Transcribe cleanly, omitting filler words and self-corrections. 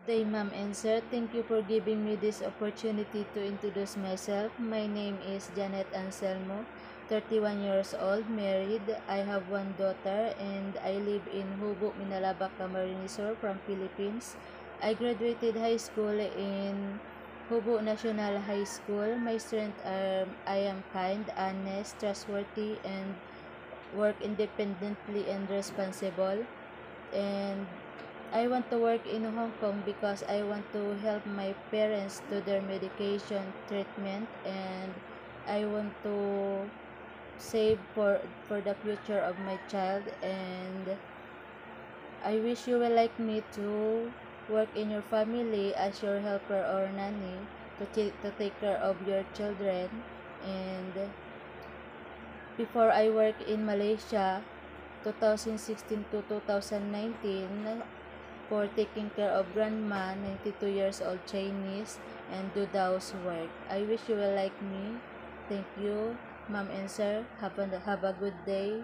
Day, ma'am and sir. Thank you for giving me this opportunity to introduce myself. My name is Janet Anselmo, 31 years old, married. I have one daughter and I live in Hubuk, Minalaba, Camarines Sur from Philippines. I graduated high school in Hubuk National High School. My strengths are I am kind, honest, trustworthy, and work independently and responsible. And I want to work in Hong Kong because I want to help my parents do their medication treatment, and I want to save for the future of my child. And I wish you will like me to work in your family as your helper or nanny to take care of your children. And before I work in Malaysia 2016 to 2019 for taking care of grandma, 92 years old, Chinese, and do the housework. I wish you will like me. Thank you, ma'am and sir. Have a good day.